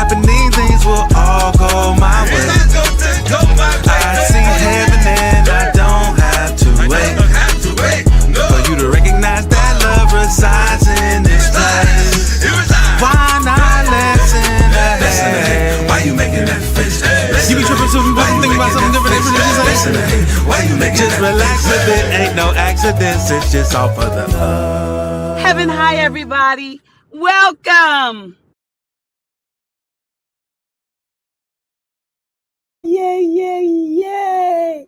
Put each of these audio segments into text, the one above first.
happening, things will all go my way. I see heaven and I don't have to wait for you to recognize that love resides in this place. Why not listen ahead? Why you making that face? You be tripping so you wasn't thinking about something different. Why you making just relax with it, ain't no accidents, it's just all for the love. Heaven high, everybody. Welcome. Yay.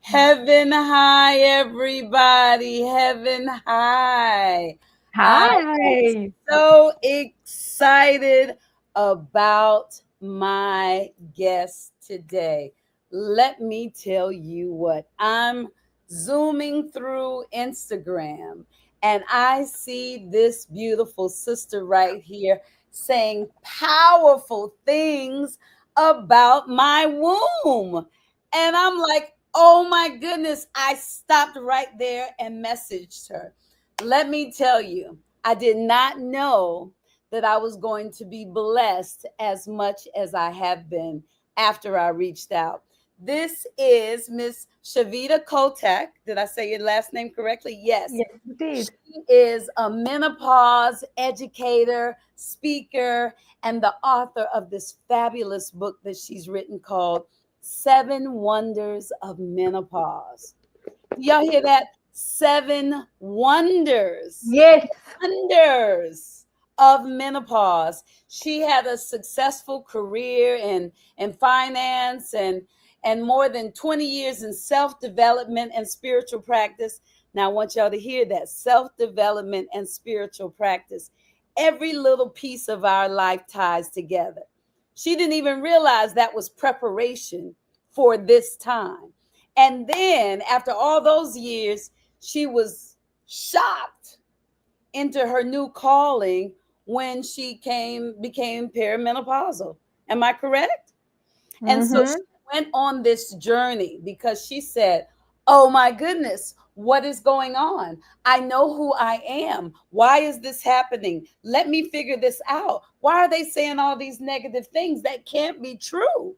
Heaven high, everybody. Heaven high. Hi. I'm so excited about my guest today. Let me tell you what, I'm zooming through Instagram and I see this beautiful sister right here saying powerful things about my womb. And I'm like, oh my goodness, I stopped right there and messaged her. Let me tell you, I did not know that I was going to be blessed as much as I have been after I reached out. This is Miss Shavita Kotak. Did I say your last name correctly? Yes. Yes, you did. She is a menopause educator, speaker, and the author of this fabulous book that she's written called 7 Wonders of Menopause. Do y'all hear that? 7 wonders. Yes. Wonders of menopause. She had a successful career in finance and more than 20 years in self-development and spiritual practice. Now I want y'all to hear that. Self-development and spiritual practice. Every little piece of our life ties together. She didn't even realize that was preparation for this time. And then after all those years, she was shocked into her new calling when she became perimenopausal. Am I correct? And so she went on this journey because she said, oh my goodness, what is going on? I know who I am. Why is this happening? Let me figure this out. Why are they saying all these negative things? That can't be true.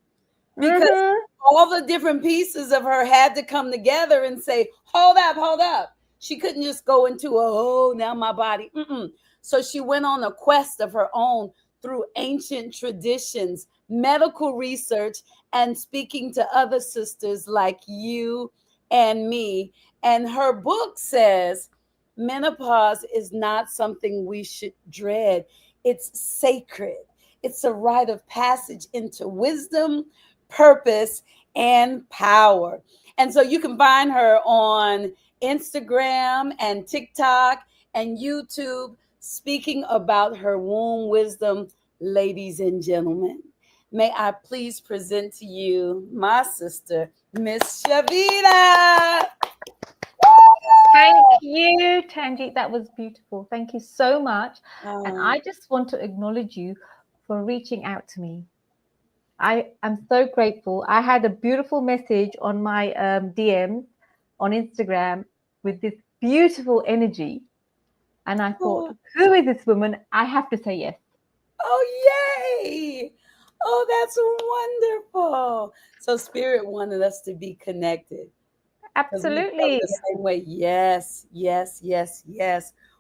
Because all the different pieces of her had to come together and say, hold up. She couldn't just go into, oh, now my body. So she went on a quest of her own through ancient traditions, medical research, and speaking to other sisters like you and me. And her book says, menopause is not something we should dread. It's sacred. It's a rite of passage into wisdom, purpose, and power. And so you can find her on Instagram and TikTok and YouTube speaking about her womb wisdom. Ladies and gentlemen, may I please present to you my sister, Miss Shavita. Thank you, Tangi. That was beautiful. Thank you so much. And I just want to acknowledge you for reaching out to me. I am so grateful. I had a beautiful message on my DM on Instagram with this beautiful energy. And I thought, who is this woman? I have to say yes. Oh, yay. Oh, that's wonderful. So Spirit wanted us to be connected. Absolutely. The same way. Yes.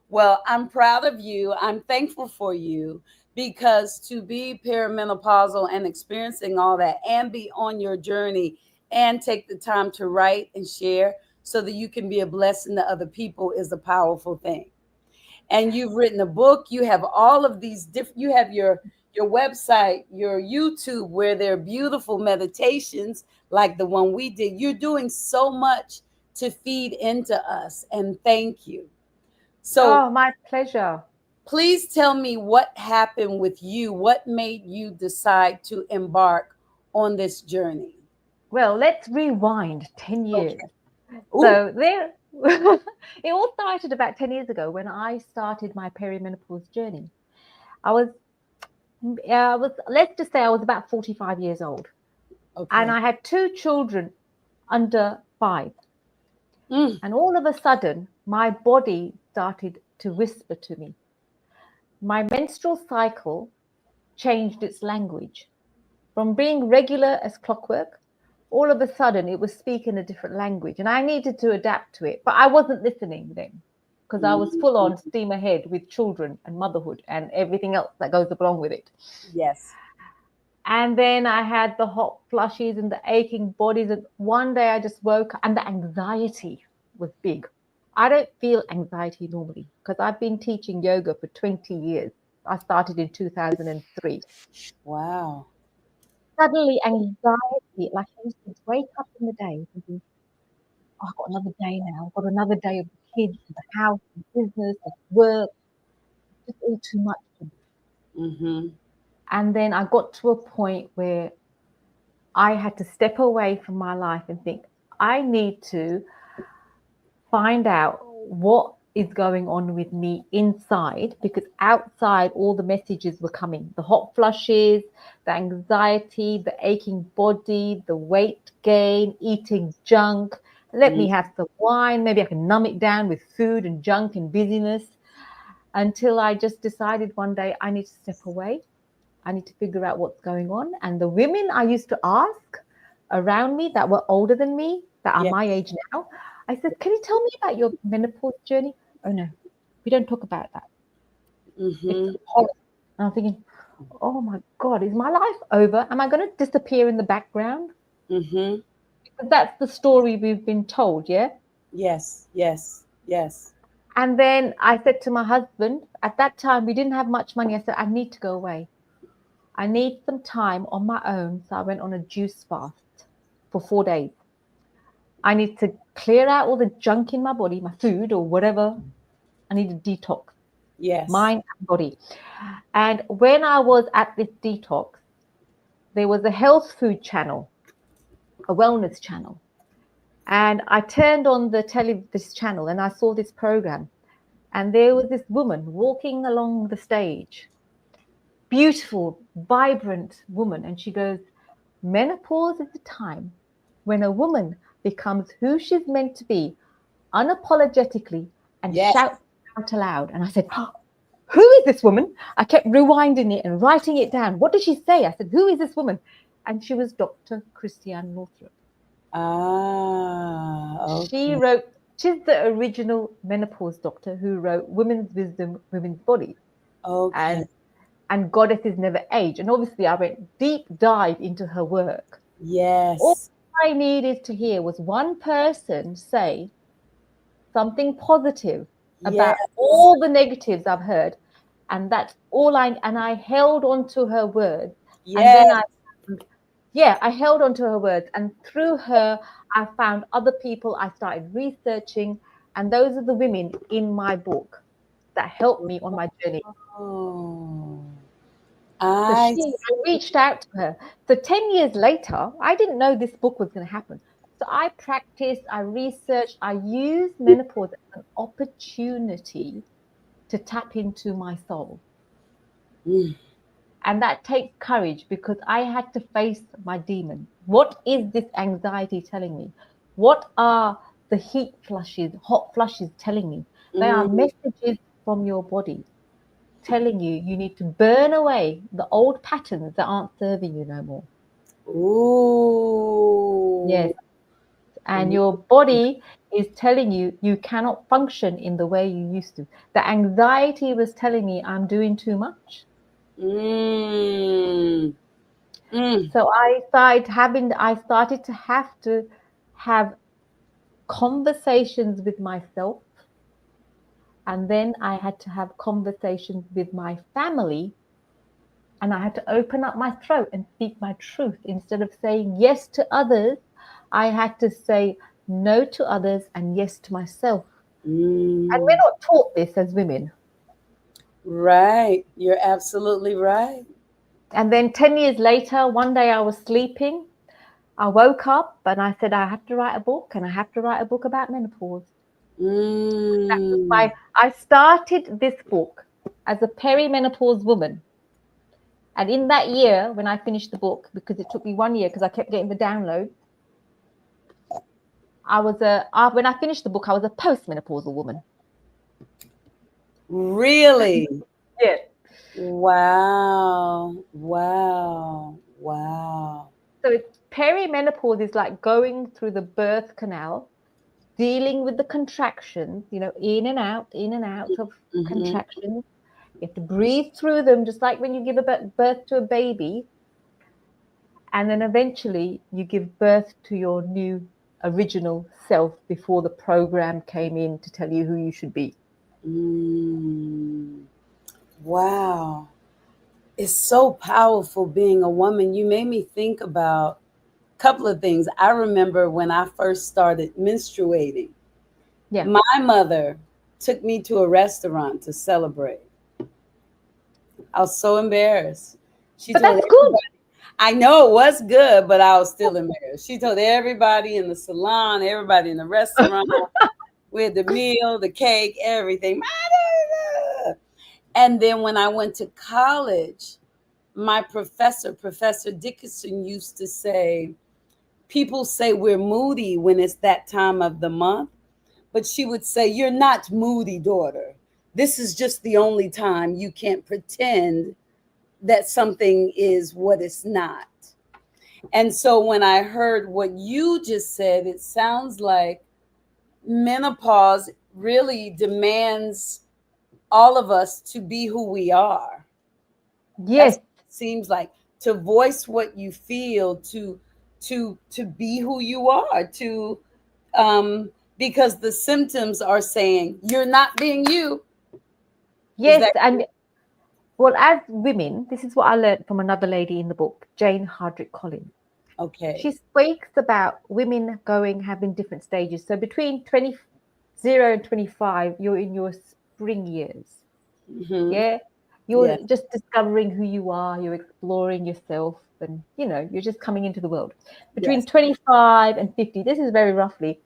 Well, I'm proud of you. I'm thankful for you because to be perimenopausal and experiencing all that and be on your journey and take the time to write and share so that you can be a blessing to other people is a powerful thing. And you've written a book. You have all of these different, you have your website, your YouTube, where there are beautiful meditations like the one we did. You're doing so much to feed into us. And thank you. So, my pleasure. Please tell me what happened with you. What made you decide to embark on this journey? Well, let's rewind 10 years. Okay. So there, it all started about 10 years ago when I started my perimenopause journey. I was, let's just say I was about 45 years old. Okay. And I had 2 children under 5. And all of a sudden, my body started to whisper to me. My menstrual cycle changed its language. From being regular as clockwork, all of a sudden it was speaking a different language, and I needed to adapt to it. But I wasn't listening then because I was full on steam ahead with children and motherhood and everything else that goes along with it. Yes. And then I had the hot flushes and the aching bodies. And one day I just woke up and the anxiety was big. I don't feel anxiety normally because I've been teaching yoga for 20 years. I started in 2003. Wow. Suddenly anxiety, like I used to wake up in the day thinking, oh, I've got another day now. I've got another day of the kids, the house, the business, the work. Just all too much for me. Mm-hmm. And then I got to a point where I had to step away from my life and think, I need to find out what is going on with me inside, because outside all the messages were coming, the hot flushes, the anxiety, the aching body, the weight gain, eating junk. Let me have some wine, maybe I can numb it down with food and junk and busyness, until I just decided one day I need to step away. I need to figure out what's going on. And the women I used to ask around me that were older than me, that are my age now, I said, can you tell me about your menopause journey? Oh, no, we don't talk about that. It's horrible. And I'm thinking, oh, my God, is my life over? Am I going to disappear in the background? Mm-hmm. Because that's the story we've been told, yeah? Yes, yes, yes. And then I said to my husband, at that time, we didn't have much money. I said, I need to go away. I need some time on my own. So I went on a juice fast for 4 days. I need to clear out all the junk in my body, my food or whatever. I need a detox, Yes. mind and body. And when I was at this detox, there was a health food channel, a wellness channel. And I turned on this channel and I saw this program. And there was this woman walking along the stage, beautiful, vibrant woman. And she goes, menopause is the time when a woman becomes who she's meant to be unapologetically and shouts out aloud. And I said, oh, who is this woman? I kept rewinding it and writing it down. What did she say? I said, who is this woman? And she was Dr. Christiane Northrup. Okay. She's the original menopause doctor who wrote Women's Wisdom, Women's Body. Okay. And Goddesses Never Age. And obviously I went deep dive into her work. Yes. All I needed to hear was one person say something positive about all the negatives I've heard. And that's all I held on to her words. Yes. And then I held on to her words. And through her, I found other people. I started researching. And those are the women in my book that helped me on my journey. Oh. I reached out to her. So 10 years later, I didn't know this book was going to happen. So I practiced, I researched, I used menopause as an opportunity to tap into my soul. And that takes courage because I had to face my demon. What is this anxiety telling me? What are the heat flushes, hot flushes telling me? They are messages from your body telling you need to burn away the old patterns that aren't serving you no more. Ooh. Yes. And your body is telling you cannot function in the way you used to. The anxiety was telling me I'm doing too much. So I started to have to have conversations with myself. And then I had to have conversations with my family. And I had to open up my throat and speak my truth. Instead of saying yes to others, I had to say no to others and yes to myself. And we're not taught this as women. Right. You're absolutely right. And then 10 years later, one day I was sleeping. I woke up and I said, I have to write a book, and I have to write a book about menopause. I started this book as a perimenopause woman. And in that year, when I finished the book, because it took me 1 year because I kept getting the download, when I finished the book, I was a postmenopausal woman. Really? Yeah. Wow. Wow. Wow. So perimenopause is like going through the birth canal, dealing with the contractions, in and out of Mm-hmm. contractions. You have to breathe through them, just like when you give birth to a baby. And then eventually you give birth to your new original self before the program came in to tell you who you should be. Mm. Wow. It's so powerful being a woman. You made me think about a couple of things. I remember when I first started menstruating, Yeah. my mother took me to a restaurant to celebrate. I was so embarrassed. She But told that's good. everybody, I know it was good, but I was still embarrassed. She told everybody in the salon, everybody in the restaurant, we had the meal, the cake, everything. And then when I went to college, my professor, Professor Dickinson, used to say, people say we're moody when it's that time of the month, but she would say, you're not moody, daughter. This is just the only time you can't pretend that something is what it's not. And so when I heard what you just said, it sounds like menopause really demands all of us to be who we are. That's Yes. what it seems like, to voice what you feel, to be who you are, to because the symptoms are saying you're not being you. Is Yes. that And well, as women, this is what I learned from another lady in the book, Jane Hardrick Collins. okay? She speaks about women having different stages. So between 0 and 25, you're in your spring years. Hmm. Yeah. You're Yes, just discovering who you are, you're exploring yourself, and you're just coming into the world. Between yes, 25 and 50, this is very roughly,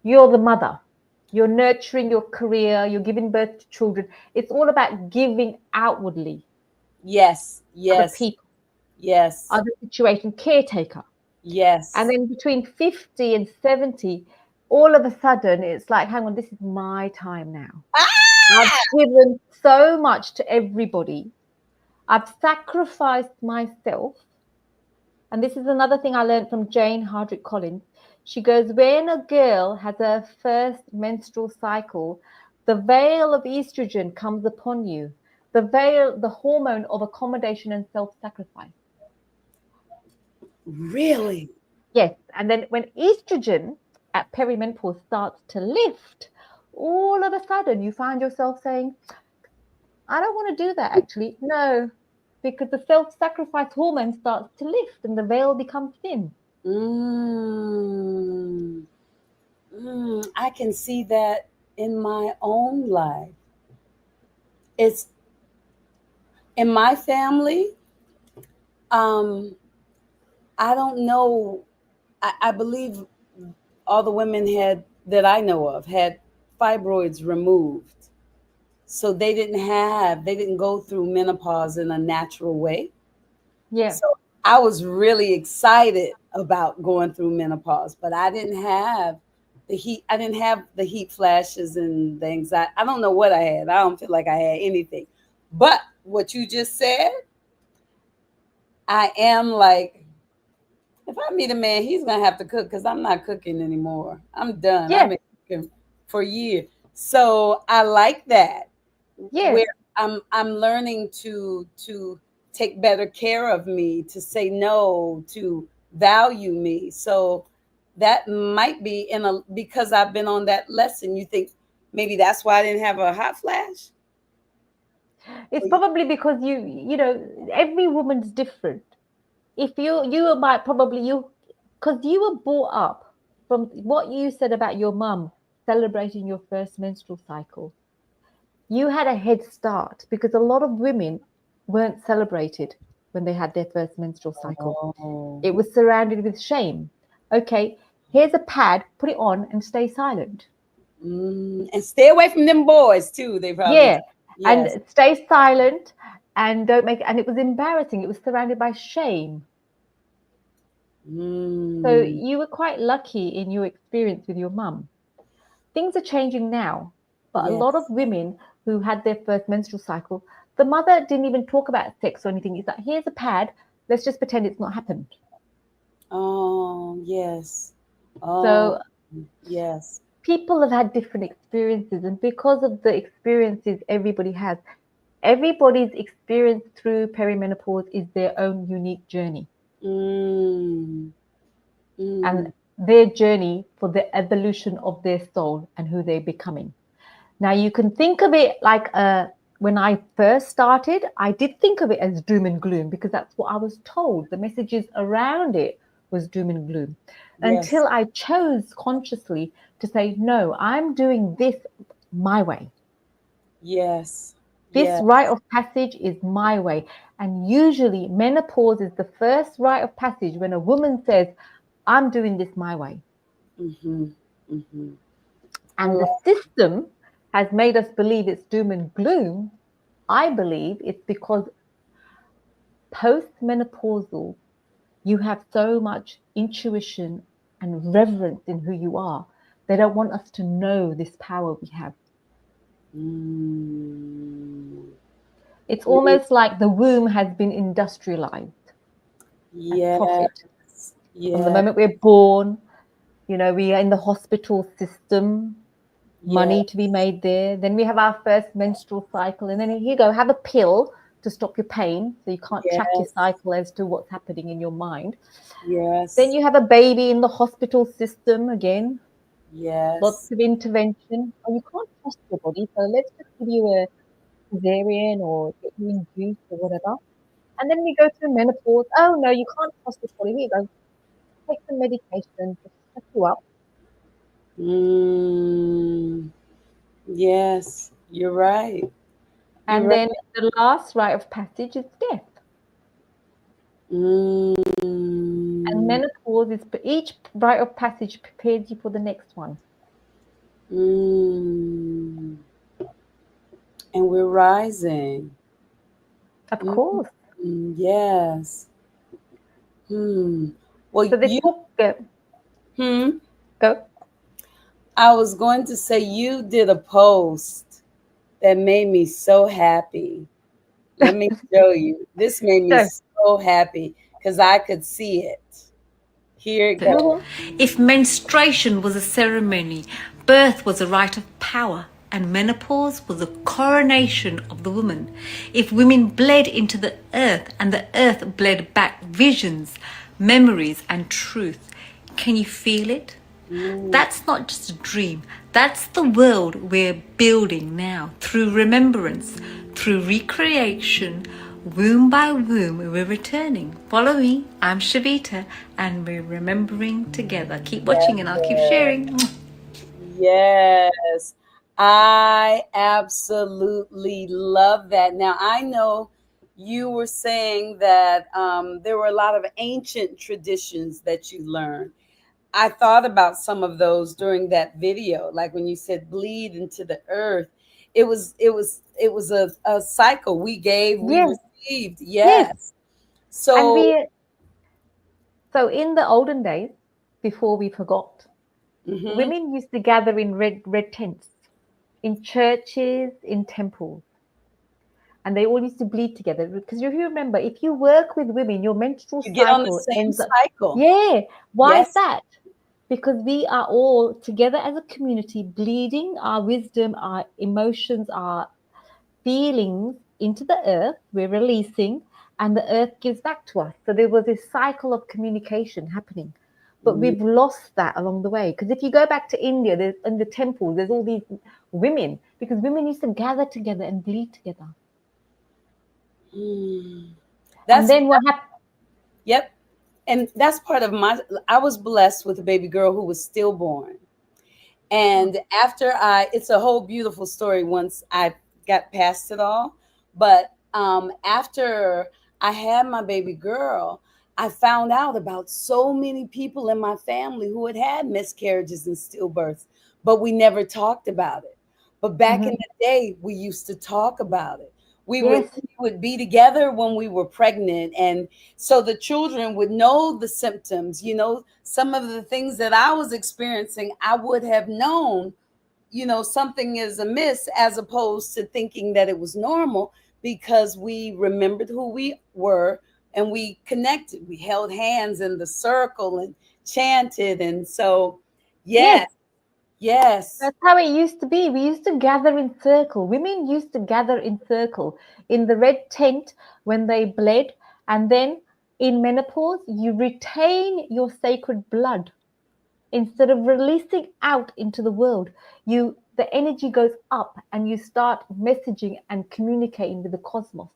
you're the mother. You're nurturing your career, you're giving birth to children. It's all about giving outwardly, yes, other yes, people, yes, other situation, caretaker. And yes. then between 50 and 70, all of a sudden, it's like, hang on, this is my time now. I've Ah! given so much to everybody. I've sacrificed myself. And this is another thing I learned from Jane Hardrick Collins. She goes, when a girl has her first menstrual cycle, the veil of estrogen comes upon you, the veil, the hormone of accommodation and self sacrifice. Really? Yes. And then when estrogen at perimenopause starts to lift, all of a sudden you find yourself saying, I don't want to do that actually. No, because the self sacrifice hormone starts to lift and the veil becomes thin. Mm. I can see that in my own life. It's in my family. Um, I don't know. I believe all the women had that I know of had fibroids removed. So they didn't go through menopause in a natural way. Yeah. So I was really excited about going through menopause, but I didn't have the heat flashes and the anxiety. I don't know what I had. I don't feel like I had anything. But what you just said, I am like, if I meet a man, he's gonna have to cook because I'm not cooking anymore. I'm done. I've Yes. been cooking for years. So I like that. Yes. Where I'm learning to take better care of me, to say no, to value me. So that might be in a because I've been on that lesson. You think maybe that's why I didn't have a hot flash? It's probably because every woman's different. If you might probably because you were brought up from what you said about your mum celebrating your first menstrual cycle. You had a head start because a lot of women weren't celebrated when they had their first menstrual cycle. Oh. It was surrounded with shame. Okay, here's a pad, put it on and stay silent. And stay away from them boys too. They probably Yeah, tell. Yes. and stay silent and don't make. And it was embarrassing. It was surrounded by shame. So Mm, you were quite lucky in your experience with your mum. Things are changing now, but a lot of yes. women who had their first menstrual cycle, The mother didn't even talk about sex or anything. It's like, here's a pad. Let's just pretend it's not happened. Oh, yes. Oh, So yes. people have had different experiences, and because of the experiences everybody has, everybody's experience through perimenopause is their own unique journey, Mm, and mm, their journey for the evolution of their soul and who they're becoming. Now, you can think of it like when I first started, I did think of it as doom and gloom because that's what I was told. The messages around it was doom and gloom yes. until I chose consciously to say, no, I'm doing this my way. Yes. This Yes. rite of passage is my way. And usually, menopause is the first rite of passage when a woman says, I'm doing this my way. Mm-hmm. Mm-hmm. I And the love. system has made us believe it's doom and gloom. I believe it's because post-menopausal, you have so much intuition and reverence in who you are. They don't want us to know this power we have. Mm, It's mm, almost like the womb has been industrialized as yes. profit. From the Yes. moment we're born, we are in the hospital system, Yes. money to be made there. Then we have our first menstrual cycle, and then here you go, have a pill to stop your pain so you can't track your Yes. cycle as to what's happening in your mind. Then Yes. you have a baby in the hospital system again, lots Yes. of intervention. Oh, you can't trust your body, so let's just give you a cesarean or get you induced or whatever. And then we go through menopause. Oh no, you can't trust your body. Here you go, take some medication, just set you up. Mm, yes. You're right. You're And right. then the last rite of passage is death. And Mm, menopause is each rite of passage prepares you for the next one. mm, and we're rising. Of Mm, course. yes. Hmm. Well, So they talk. hmm. Go. I was going to say you did a post that made me so happy. Let me show you. This made me So, so happy because I could see it. Here it goes. mhm. If menstruation was a ceremony, birth was a rite of power, and menopause was a coronation of the woman. If women bled into the earth and the earth bled back visions, memories, and truth, can you feel it? Mm, That's not just a dream. That's the world we're building now through remembrance, through recreation. Womb by womb, we're returning. Follow me. I'm Shavita, and we're remembering together. Keep watching, and I'll keep sharing. yes. I absolutely love that. Now, I know you were saying that there were a lot of ancient traditions that you learned. I thought about some of those during that video, like when you said bleed into the earth. It was a cycle. We gave, we Yes, received. yes. Yes. And So, so in the olden days, before we forgot, mhm, women used to gather in red tents, in churches, in temples, and they all used to bleed together. Because if you remember, if you work with women, your menstrual you get on the cycle same ends up. cycle. Yeah. Why is Yes. that? Because we are all together as a community, bleeding our wisdom, our emotions, our feelings into the earth. We're releasing, and the earth gives back to us. So there was this cycle of communication happening. But Mm, we've lost that along the way. Because if you go back to India, there's, in the temples, there's all these women, because women used to gather together and bleed together. mm. And That's then what happened? yep. And that's part of my. I was blessed with a baby girl who was stillborn. And after it's a whole beautiful story once I got past it all. But after I had my baby girl, I found out about so many people in my family who had had miscarriages and stillbirths, but we never talked about it. But back in Mhm. the day, we used to talk about it. We would Yes, we would be together when we were pregnant, and so the children would know the symptoms. Some of the things that I was experiencing, I would have known, something is amiss, as opposed to thinking that it was normal, because we remembered who we were and we connected. We held hands in the circle and chanted. And so, Yes, yes. that's how it used to be. We used to gather in circle. Women used to gather in circle in the red tent when they bled. And then in menopause, you retain your sacred blood. Instead of releasing out into the world, the energy goes up and you start messaging and communicating with the cosmos,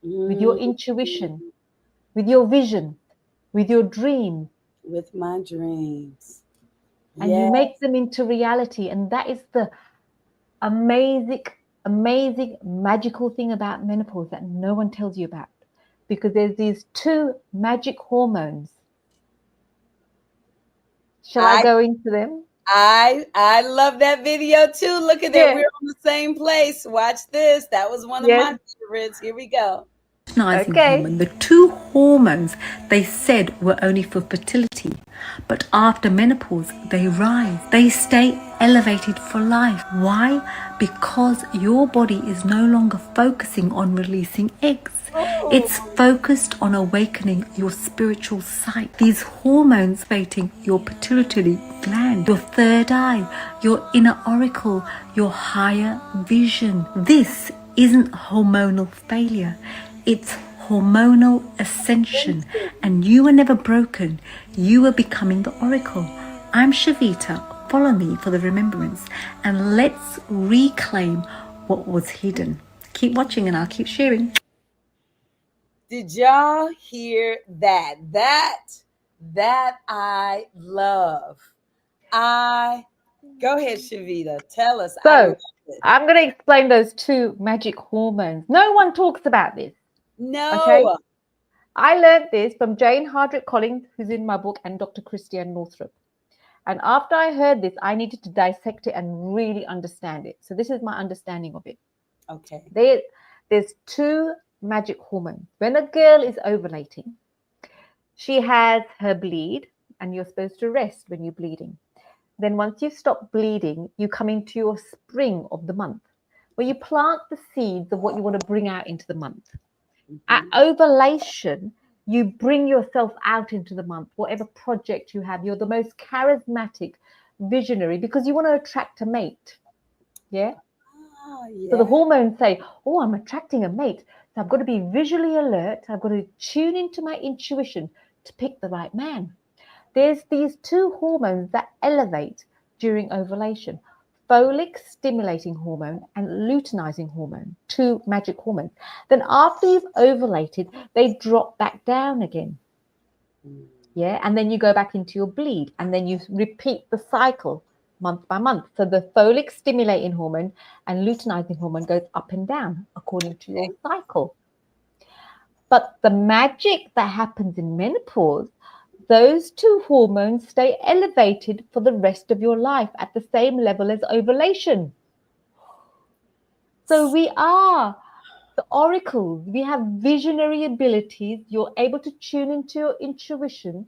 with your Mm, intuition, with your vision, with your dreams, with my dreams. and you Yeah. make them into reality. And that is the amazing, amazing, magical thing about menopause that no one tells you about. Because there's these two magic hormones. Shall I I go into them? I love that video too. Look at it. Yeah. We're on the same place. Watch this. That was one of Yes. my favorites. Here we go. Luteinizing Okay. hormone. The two hormones they said were only for fertility, but after menopause they rise. They stay elevated for life. Why? Because your body is no longer focusing on releasing eggs. It's focused on awakening your spiritual sight. These hormones activating your pituitary gland, your third eye, your inner oracle, your higher vision. This isn't hormonal failure. It's hormonal ascension, and you were never broken. You were becoming the oracle. I'm Shavita. Follow me for the remembrance, and let's reclaim what was hidden. Keep watching, and I'll keep sharing. Did y'all hear that? That I love. Go ahead, Shavita. Tell us. I So love it. I'm going to explain those two magic hormones. No one talks about this. No. Okay. I learned this from Jane Hardrick Collins, who's in my book, and Dr. Christiane Northrup. And after I heard this, I needed to dissect it and really understand it. So this is my understanding of it. Okay. There's two magic hormones. When a girl is ovulating, she has her bleed, and you're supposed to rest when you're bleeding. Then once you stop bleeding, you come into your spring of the month, where you plant the seeds of what you want to bring out into the month. At ovulation, you bring yourself out into the month, whatever project you have. You're the most charismatic, visionary, because you want to attract a mate. Yeah. So the hormones say, oh, I'm attracting a mate. So I've got to be visually alert. I've got to tune into my intuition to pick the right man. There's these two hormones that elevate during ovulation. Folic stimulating hormone and luteinizing hormone, two magic hormones. Then after you've ovulated, they drop back down again. Yeah, and then you go back into your bleed, and then you repeat the cycle month by month. So the folic stimulating hormone and luteinizing hormone goes up and down according to your cycle. But the magic that happens in menopause, those two hormones stay elevated for the rest of your life at the same level as ovulation. So we are the oracles. We have visionary abilities. You're able to tune into your intuition,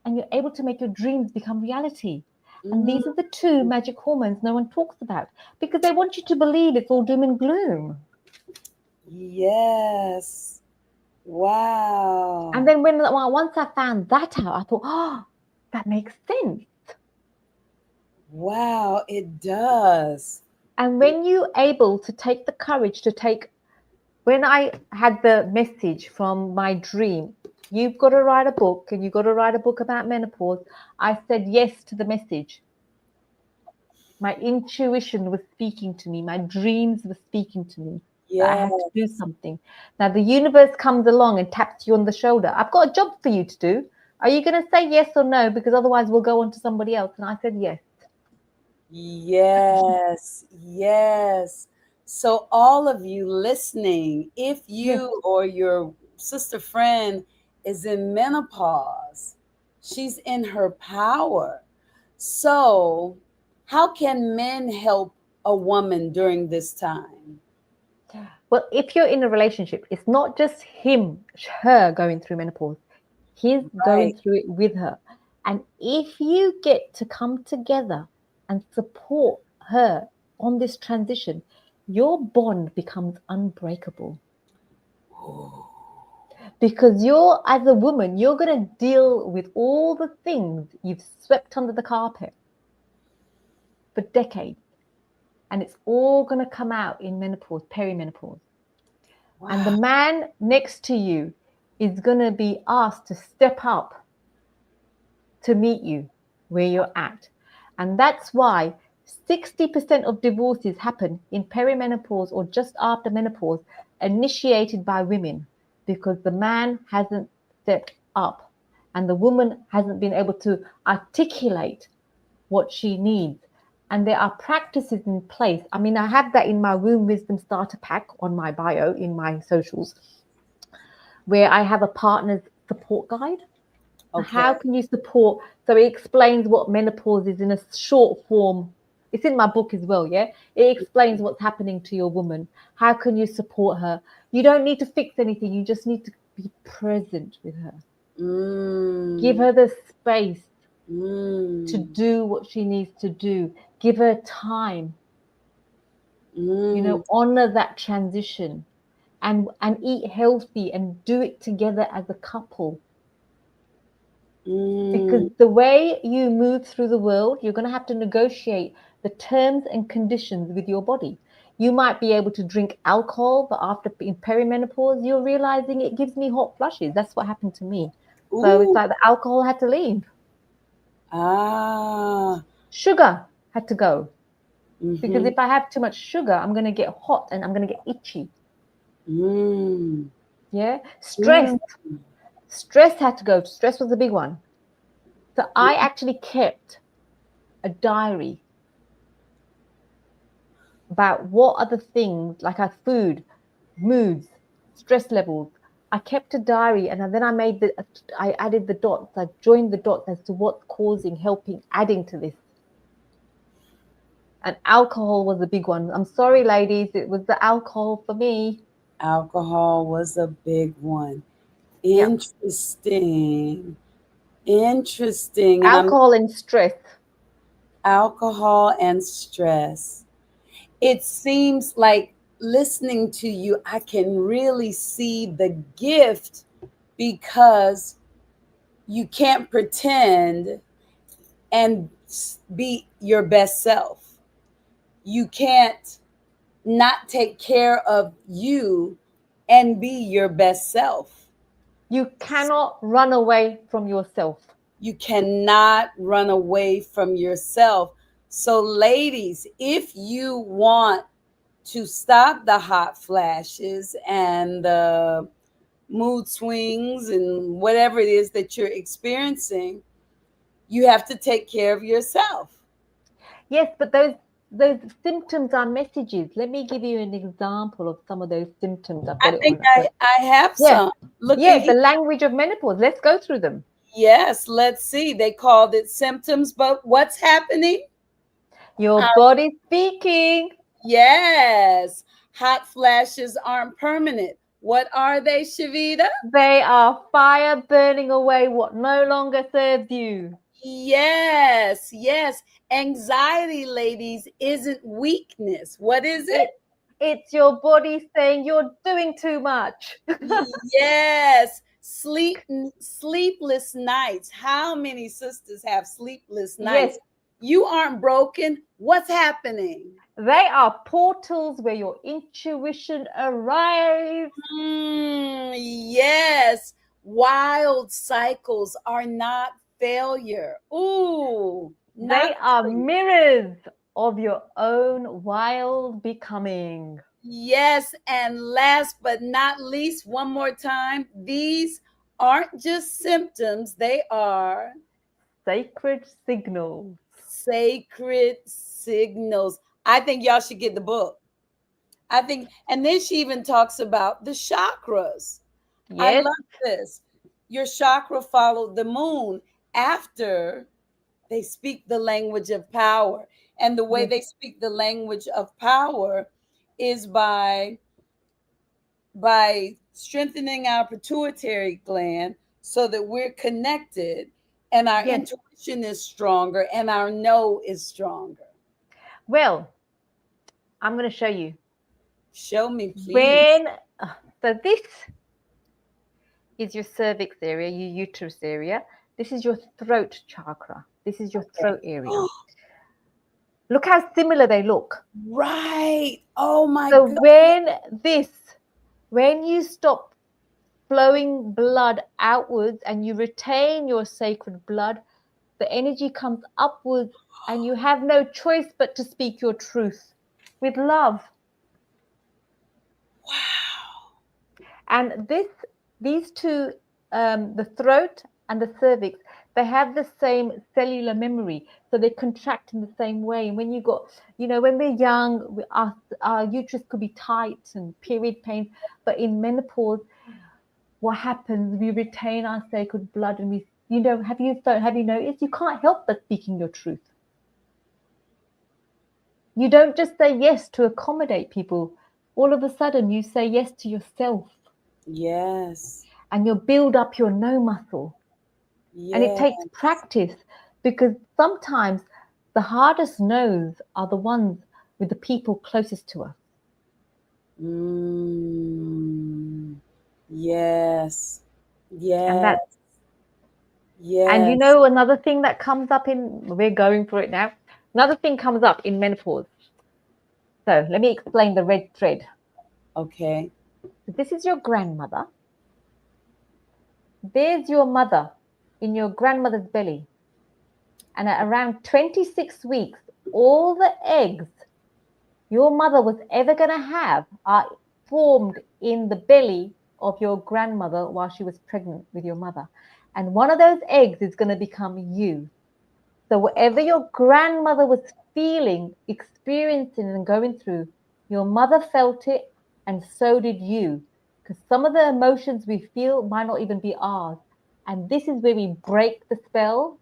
and you're able to make your dreams become reality. And these are the two magic hormones no one talks about, because they want you to believe it's all doom and gloom. Yes. Wow. And then once I found that out, I thought, oh, that makes sense. Wow, it does. And when you're able to take the courage to when I had the message from my dream, you've got to write a book, and you've got to write a book about menopause, I said yes to the message. My intuition was speaking to me. My dreams were speaking to me. That I had to do something. Now the universe comes along and taps you on the shoulder. I've got a job for you to do. Are you going to say yes or no? Because otherwise we'll go on to somebody else. And I said yes. Yes. Yes. So all of you listening, if you or your sister friend is in menopause, she's in her power. So how can men help a woman during this time? Well, if you're in a relationship, it's not just her going through menopause. He's going through it with her. And if you get to come together and support her on this transition, your bond becomes unbreakable. Because you're, as a woman, you're going to deal with all the things you've swept under the carpet for decades. And it's all going to come out in menopause, perimenopause. Wow. And the man next to you is going to be asked to step up to meet you where you're at. And that's why 60% of divorces happen in perimenopause or just after menopause, initiated by women, because the man hasn't stepped up and the woman hasn't been able to articulate what she needs. And there are practices in place. I mean, I have that in my Womb Wisdom Starter Pack on my bio, in my socials, where I have a partner's support guide. Okay. How can you support? So it explains what menopause is in a short form. It's in my book as well, yeah? It explains what's happening to your woman. How can you support her? You don't need to fix anything. You just need to be present with her. Give her the space to do what she needs to do. Give her time. Honor that transition and eat healthy and do it together as a couple. Because the way you move through the world, you're going to have to negotiate the terms and conditions with your body. You might be able to drink alcohol, but after in perimenopause, you're realizing it gives me hot flushes. That's what happened to me. So it's like the alcohol had to leave. Sugar had to go. Because if I have too much sugar, I'm going to get hot and I'm going to get itchy. Yeah. Stress had to go. Stress was the big one. So I actually kept a diary about what other things, like our food, moods, stress levels. I kept a diary, and then I added the dots. I joined the dots as to what's causing, helping, adding to this. And alcohol was a big one. I'm sorry, ladies, it was the alcohol for me. Alcohol was a big one. Yeah. Interesting. Alcohol and stress. Alcohol and stress. It seems like listening to you, I can really see the gift, because you can't pretend and be your best self. You can't not take care of you and be your best self. You cannot run away from yourself. You cannot run away from yourself. So, ladies, if you want to stop the hot flashes and the mood swings and whatever it is that you're experiencing, you have to take care of yourself. Yes, but those symptoms are messages. Let me give you an example of some of those symptoms. I've got I it think on. I have Yeah. some. Look Yeah, at the here. language of menopause. Let's go through them. Yes, let's see. They called it symptoms, but what's happening? Your body speaking. Yes, hot flashes aren't permanent. What are they, Shavita? They are fire burning away what no longer serves you. Yes, yes. Anxiety, ladies, isn't weakness. What is it? It's your body saying you're doing too much. Yes. Sleepless nights. How many sisters have sleepless nights? Yes. You aren't broken. What's happening? They are portals where your intuition arrives. Yes. Wild cycles are not failure. Ooh, They not are mirrors of your own wild becoming. Yes, and last but not least, one more time, these aren't just symptoms, they are Sacred signals. sacred signals. I think y'all should get the book. I think, and then she even talks about the chakras. I Yes. love this. Your chakra followed the moon after they speak the language of power. And the way Yes. they speak the language of power is by strengthening our pituitary gland so that we're connected and our Yes. intuition is stronger and our know is stronger. Well, I'm going to show you. Show me, please. When, so this is your cervix area, your uterus area. This is your throat chakra. This is your throat area. Look how similar they look. Right. Oh my So God. when you stop flowing blood outwards and you retain your sacred blood, the energy comes upwards and you have no choice but to speak your truth with love. Wow. And these two, the throat and the cervix, they have the same cellular memory, so they contract in the same way. And when you got, when we're young, our uterus could be tight and period pain, but in menopause, what happens? We retain our sacred blood, and have you noticed you can't help but speaking your truth. You don't just say yes to accommodate people. All of a sudden, you say yes to yourself. Yes. And you build up your no muscle. Yes. And it takes practice, because sometimes the hardest no's are the ones with the people closest to us. Yes. Yes. And that's, yes. and another thing that comes up we're going for it now. Another thing comes up in menopause. So let me explain the red thread. Okay. So this is your grandmother. There's your mother in your grandmother's belly. And at around 26 weeks, all the eggs your mother was ever going to have are formed in the belly of your grandmother while she was pregnant with your mother. And one of those eggs is going to become you. So whatever your grandmother was feeling, experiencing, and going through, your mother felt it, and so did you. Because some of the emotions we feel might not even be ours. And this is where we break the spell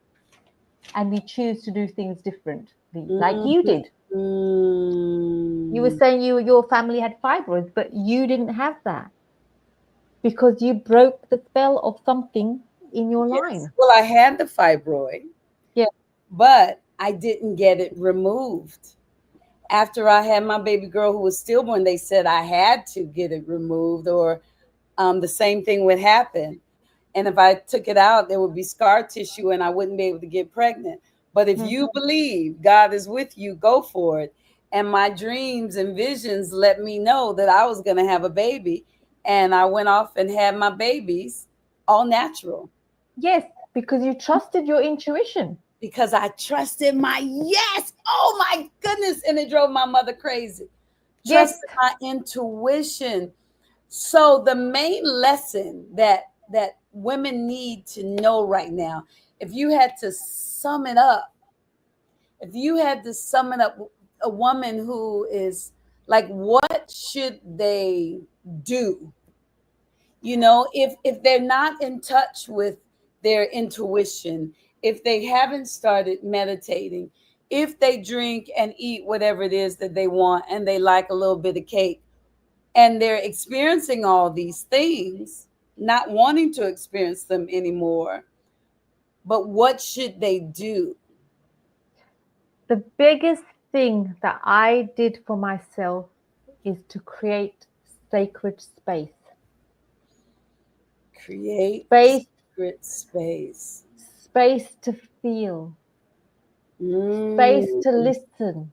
and we choose to do things differently, like you did. You were saying your family had fibroids, but you didn't have that because you broke the spell of something in your line. Well, I had the fibroid. Yeah. But I didn't get it removed. After I had my baby girl who was stillborn, they said I had to get it removed, or the same thing would happen. And if I took it out, there would be scar tissue and I wouldn't be able to get pregnant. But if you believe God is with you, go for it. And my dreams and visions let me know that I was going to have a baby. And I went off and had my babies all natural. Yes, because you trusted your intuition. Because I trusted my yes. Oh my goodness. And it drove my mother crazy. Trusted my intuition. So the main lesson that women need to know right now, if you had to sum it up, a woman who is like, what should they do? If they're not in touch with their intuition, if they haven't started meditating, if they drink and eat whatever it is that they want and they like a little bit of cake, and they're experiencing all these things, not wanting to experience them anymore, but what should they do? The biggest thing that I did for myself is to create sacred space. Create sacred space. Space to feel. Space to listen.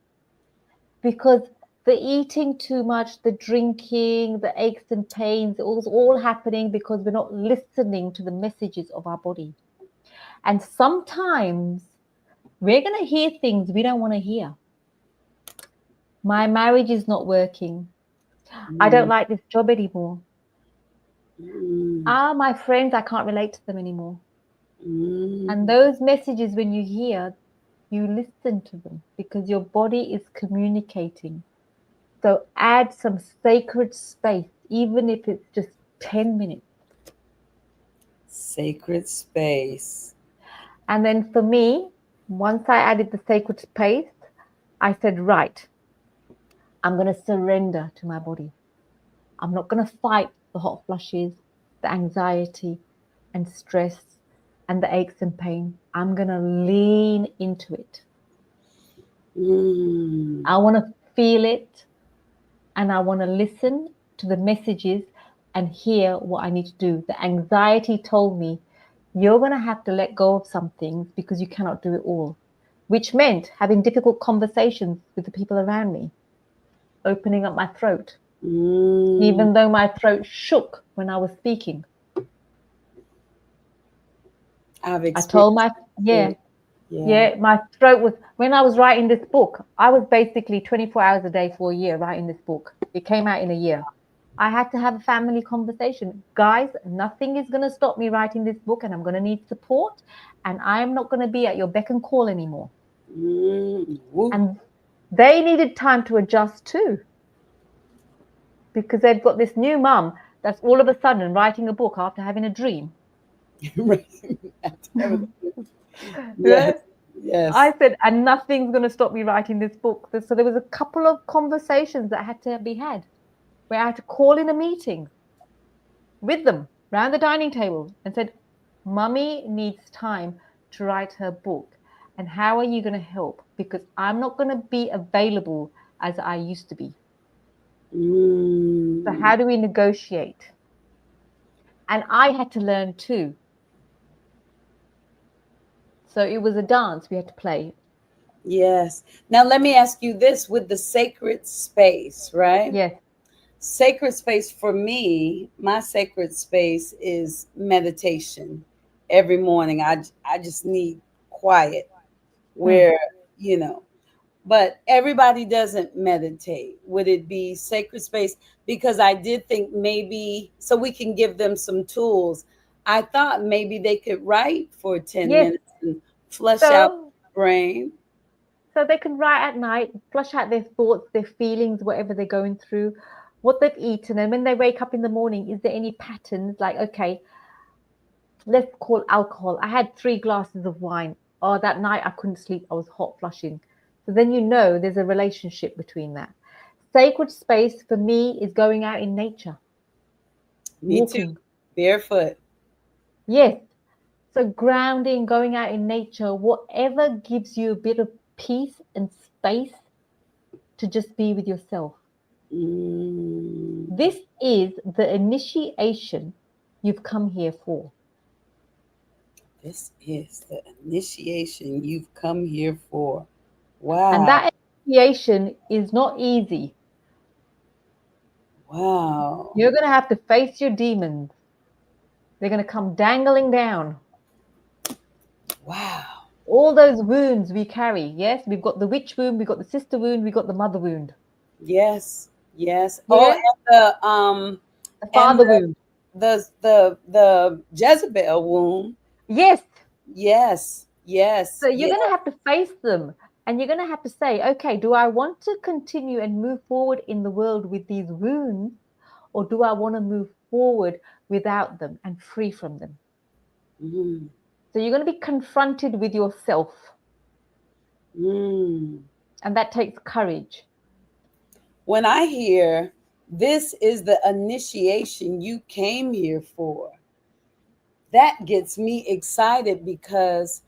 Because the eating too much, the drinking, the aches and pains, it was all happening because we're not listening to the messages of our body. And sometimes we're going to hear things we don't want to hear. My marriage is not working. I don't like this job anymore. My friends, I can't relate to them anymore. And those messages, when you hear, you listen to them because your body is communicating. So add some sacred space, even if it's just 10 minutes. Sacred space. And then for me, once I added the sacred space, I said, right, I'm going to surrender to my body. I'm not going to fight the hot flushes, the anxiety and stress and the aches and pain. I'm going to lean into it. I want to feel it. and I want to listen to the messages and hear what I need to do. The anxiety told me, you're going to have to let go of some things because you cannot do it all, which meant having difficult conversations with the people around me, opening up my throat, even though my throat shook when I was speaking. I told my, my throat was, when I was writing this book, I was basically 24 hours a day for a year writing this book. It came out in a year. I had to have a family conversation. Guys, nothing is going to stop me writing this book, and I'm going to need support, and I'm not going to be at your beck and call anymore. And they needed time to adjust too, because they've got this new mum that's all of a sudden writing a book after having a dream. Yes. Yes. I said, and nothing's going to stop me writing this book. So there was a couple of conversations that had to be had, where I had to call in a meeting with them around the dining table and said, Mummy needs time to write her book. And how are you going to help? Because I'm not going to be available as I used to be. So how do we negotiate? And I had to learn too. So it was a dance we had to play. Yes. Now let me ask you this, with the sacred space, right? Yes. Sacred space for me, my sacred space is meditation. Every morning I just need quiet where, you know, but everybody doesn't meditate. Would it be sacred space? Because I did think maybe, so we can give them some tools. I thought maybe they could write for 10 minutes and flush out the brain. So they can write at night, flush out their thoughts, their feelings, whatever they're going through, what they've eaten. And when they wake up in the morning, is there any patterns? Like, okay, let's call alcohol. I had 3 glasses of wine. Oh, that night I couldn't sleep. I was hot flushing. So then you know there's a relationship between that. Sacred space for me is going out in nature. Me walking. too. Barefoot. Yes. So grounding, going out in nature, whatever gives you a bit of peace and space to just be with yourself. This is the initiation you've come here for. This is the initiation you've come here for. Wow. And that initiation is not easy. Wow. You're going to have to face your demons. They're going to come dangling down. Wow. All those wounds we carry. Yes, we've got the witch wound, we've got the sister wound, we've got the mother wound. Yes. Yes. Yeah. Oh, and the father wound. The Jezebel wound. Yes. Yes. Yes. So you're going to have to face them, and you're going to have to say, okay, do I want to continue and move forward in the world with these wounds, or do I want to move forward without them and free from them? So you're going to be confronted with yourself. And that takes courage. When I hear this is the initiation you came here for, that gets me excited, because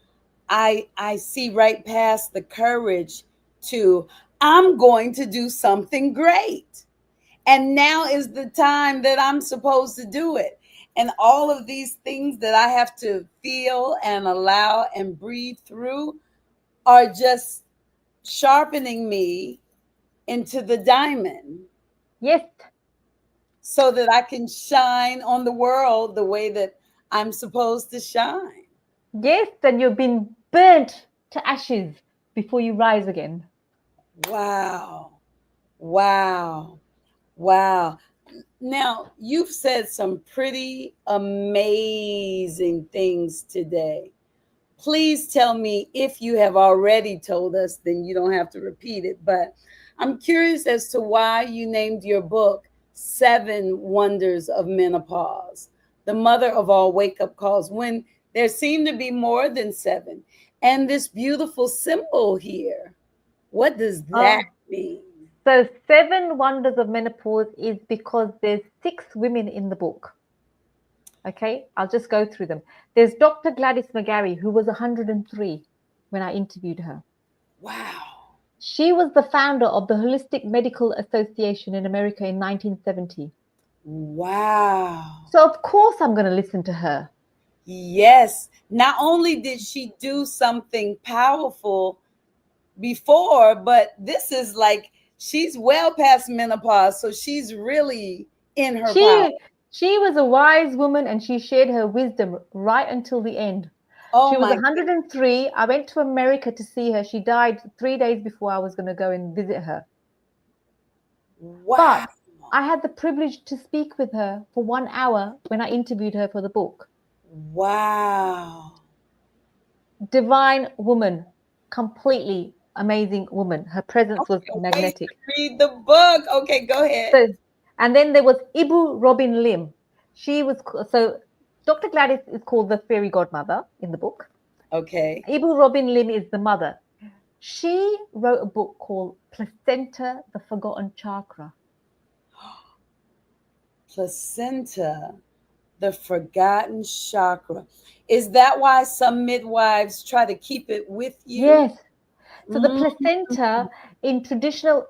I see right past the courage to, I'm going to do something great. And now is the time that I'm supposed to do it. And all of these things that I have to feel and allow and breathe through are just sharpening me into the diamond. Yes. So that I can shine on the world the way that I'm supposed to shine. Yes, and you've been burnt to ashes before you rise again. Wow. Wow. Wow. Now, you've said some pretty amazing things today. Please tell me, if you have already told us, then you don't have to repeat it. But I'm curious as to why you named your book 7 Wonders of Menopause, the mother of all wake-up calls, when there seem to be more than 7. And this beautiful symbol here, what does that mean? So 7 Wonders of Menopause is because there's 6 women in the book. Okay, I'll just go through them. There's Dr. Gladys McGarry, who was 103 when I interviewed her. Wow. She was the founder of the Holistic Medical Association in America in 1970. Wow. So of course I'm going to listen to her. Yes. Not only did she do something powerful before, but this is like she's well past menopause, so she's really in her power. She was a wise woman, and she shared her wisdom right until the end. Oh She was my goodness. 103. I went to America to see her. She died 3 days before I was going to go and visit her. Wow. But I had the privilege to speak with her for 1 hour when I interviewed her for the book. Wow. Divine woman, completely amazing woman. Her presence was magnetic. Read the book. Okay, go ahead. So, and then there was Ibu Robin Lim. She was, so Dr. Gladys is called the fairy godmother in the book. Okay. Ibu Robin Lim is the mother. She wrote a book called Placenta, the Forgotten Chakra. Placenta, the forgotten chakra. Is that why some midwives try to keep it with you? Yes. So the placenta in traditional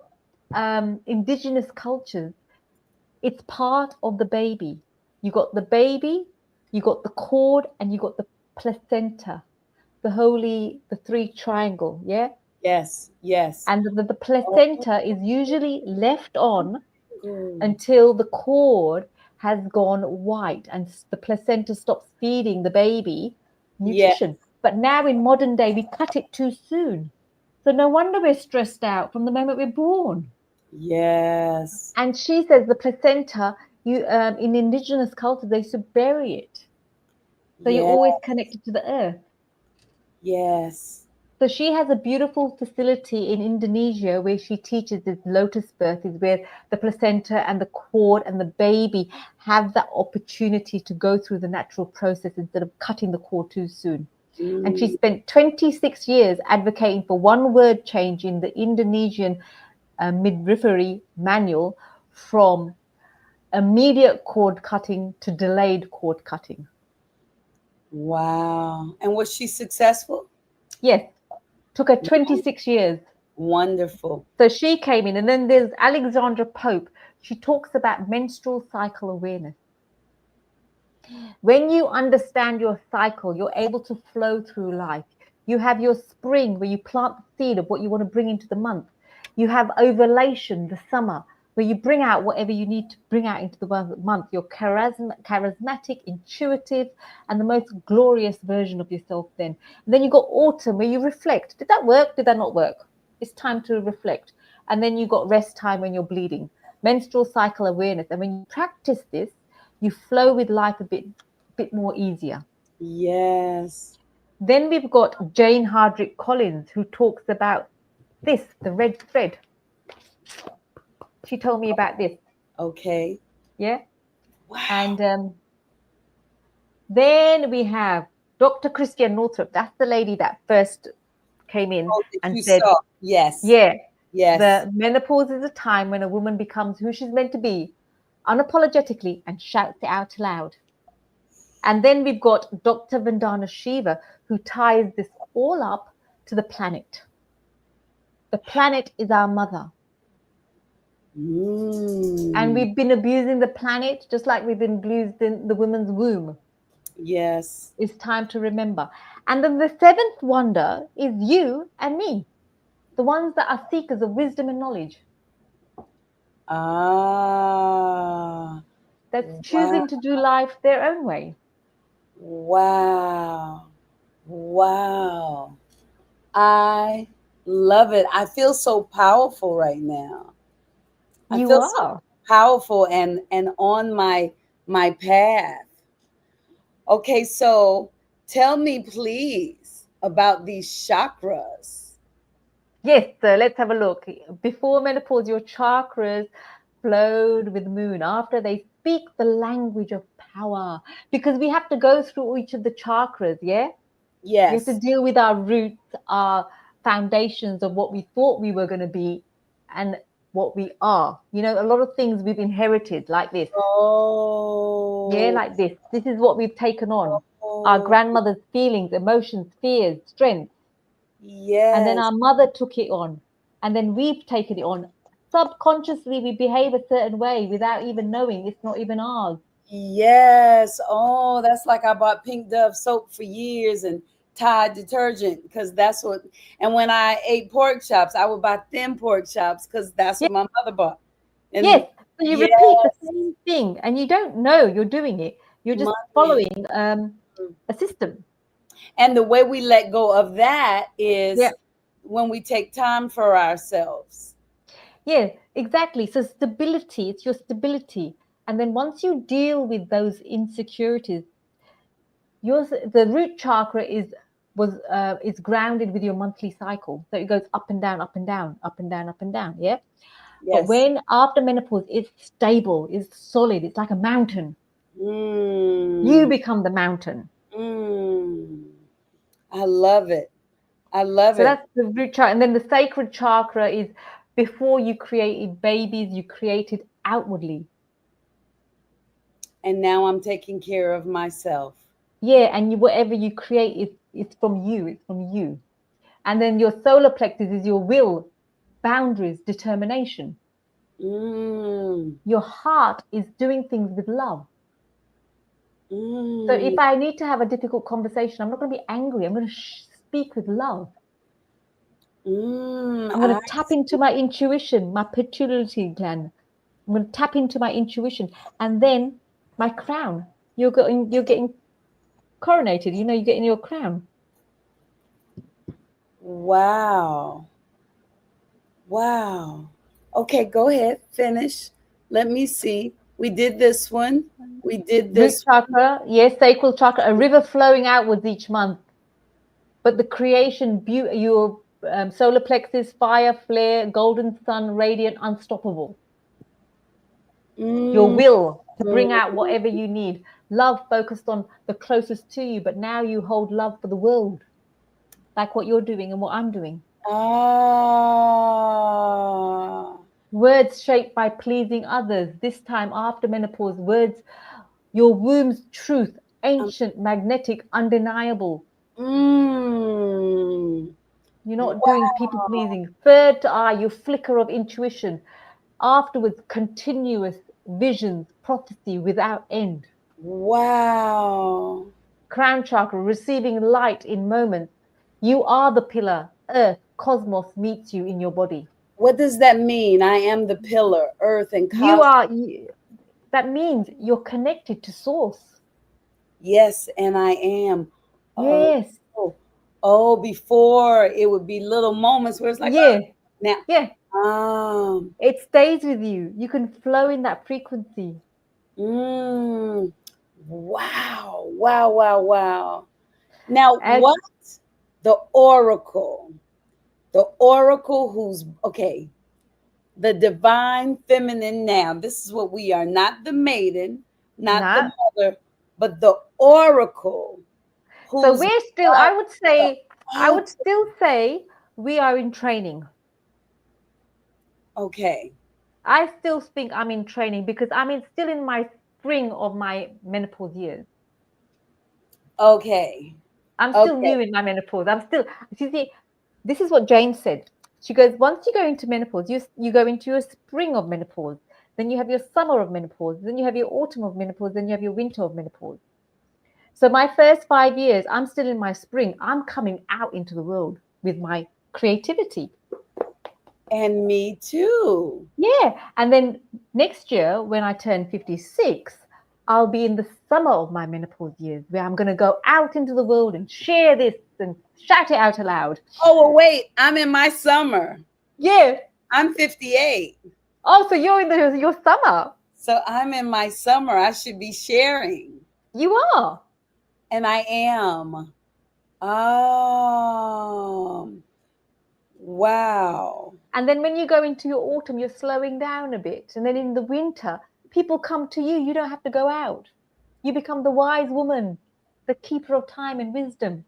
indigenous cultures, it's part of the baby. You got the baby, you got the cord, and you got the placenta, the three triangle, yeah? Yes, yes. And the placenta is usually left on until the cord has gone white and the placenta stops feeding the baby nutrition. Yes. But now in modern day, we cut it too soon. So no wonder we're stressed out from the moment we're born. Yes. And she says the placenta, in indigenous culture, they used to bury it. So you're always connected to the earth. Yes. So she has a beautiful facility in Indonesia where she teaches this lotus birth, is where the placenta and the cord and the baby have that opportunity to go through the natural process instead of cutting the cord too soon. And she spent 26 years advocating for one word change in the Indonesian midwifery manual from immediate cord cutting to delayed cord cutting. Wow. And was she successful? Yes. Took her 26 years. Wonderful. So she came in. And then there's Alexandra Pope. She talks about menstrual cycle awareness. When you understand your cycle, you're able to flow through life. You have your spring where you plant the seed of what you want to bring into the month. You have ovulation, the summer, where you bring out whatever you need to bring out into the month. You're charismatic, intuitive, and the most glorious version of yourself then. And then you got autumn where you reflect. Did that work? Did that not work? It's time to reflect. And then you got rest time when you're bleeding. Menstrual cycle awareness. And when you practice this, you flow with life a bit more easier. Yes. Then we've got Jane Hardrick Collins, who talks about this, the red thread. She told me about this. Okay. Yeah. Wow. And then we have Dr. Christian Northrup. That's the lady that first came in and said, yes. Yeah. Yes. The menopause is a time when a woman becomes who she's meant to be, unapologetically, and shouts it out loud. And then we've got Dr. Vandana Shiva, who ties this all up to the planet. The planet is our mother. And we've been abusing the planet just like we've been abused in the woman's womb. Yes. It's time to remember. And then the seventh wonder is you and me, the ones that are seekers of wisdom and knowledge. That's choosing to do life their own way. Wow. Wow. I love it. I feel so powerful right now. I feel so powerful and on my path. Okay, so tell me please about these chakras. Yes, so let's have a look. Before menopause, your chakras flowed with the moon. After, they speak the language of power, because we have to go through each of the chakras, yeah? Yes. We have to deal with our roots, our foundations of what we thought we were going to be and what we are. You know, a lot of things we've inherited like this. Oh. Yeah, like this. This is what we've taken on. Our grandmother's feelings, emotions, fears, strength. Yes. And then our mother took it on. and then we've taken it on. Subconsciously, we behave a certain way without even knowing. It's not even ours. Yes. Oh, that's like I bought Pink Dove soap for years and Tide detergent because that's what. And when I ate pork chops, I would buy thin pork chops because that's Yes, what my mother bought. And yes. So you yeah, repeat the same thing, and you don't know you're doing it. You're just money. following a system. And the way we let go of that Yeah. is when we take time for ourselves. Yeah, exactly. So stability, it's your stability. And then once you deal with those insecurities, the root chakra is grounded with your monthly cycle. So it goes up and down, up and down, up and down, up and down. Yeah. But Yes. when after menopause, it's stable, it's solid, it's like a mountain. You Mm, become the mountain. mm. I love it. I love So it. that's the root chakra. And then the sacred chakra is before you created babies, you created outwardly. And now I'm taking care of myself. Yeah, and whatever you create is from you. It's from you. And then your solar plexus is your will, boundaries, determination. Mm, Your heart is doing things with love. So mm, if I need to have a difficult conversation, I'm not going to be angry. I'm going to speak with love. I'm going I to tap into my intuition, my pituitary gland. I'm going to tap into my intuition, and then my crown. You're getting coronated. You're getting your crown. wow. Wow. Okay, go ahead. Finish. Let me see. We did this one. We did Root this. chakra, yes, sacral chakra, a river flowing outwards each month. But the creation, your solar plexus, fire, flare, golden sun, radiant, unstoppable. Your Mm, will to bring out whatever you need. Love focused on the closest to you, but now you hold love for the world, like what you're doing and what I'm doing. ah. Words shaped by pleasing others. This time after menopause, words, your womb's truth, ancient, magnetic, undeniable. Mm, You're not doing people wow. pleasing. Third eye, your flicker of intuition. Afterwards, continuous visions, prophecy without end. Wow. Crown chakra, receiving light in moments. You are the pillar. Earth, cosmos meets you in your body. What does that mean? I am the pillar, earth and You cosmos. are, that means you're connected to source. Yes, and I am. Oh, Yes. oh, before it would be little moments where it's like, Yeah. now, Yeah. um, It stays with you. You can flow in that frequency. mm, wow, wow, wow, wow. Now, And what the oracle? The oracle who's okay, the divine feminine now. This is what we are, not the maiden, not the nah. mother, but the oracle So who's we're still, got the I would ultimate. still say we are in training. Okay, I still think I'm in training because still in my spring of my menopause years. okay, I'm still okay. new in my menopause. You see, this is what Jane said. She goes, once you go into menopause, you go into your spring of menopause. Then you have your summer of menopause. Then you have your autumn of menopause. Then you have your winter of menopause. So my first 5 years, I'm still in my spring. I'm coming out into the world with my creativity. And me too. Yeah. And then next year, when I turn 56, I'll be in the summer of my menopause years where I'm going to go out into the world and share this and shout it out aloud. Oh, well, wait, I'm in my summer. Yeah. I'm 58. Oh, so you're in your summer. So I'm in my summer. I should be sharing. You are. And I am. Wow. And then when you go into your autumn, you're slowing down a bit. And then in the winter, people come to you. You don't have to go out. You become the wise woman, the keeper of time and wisdom.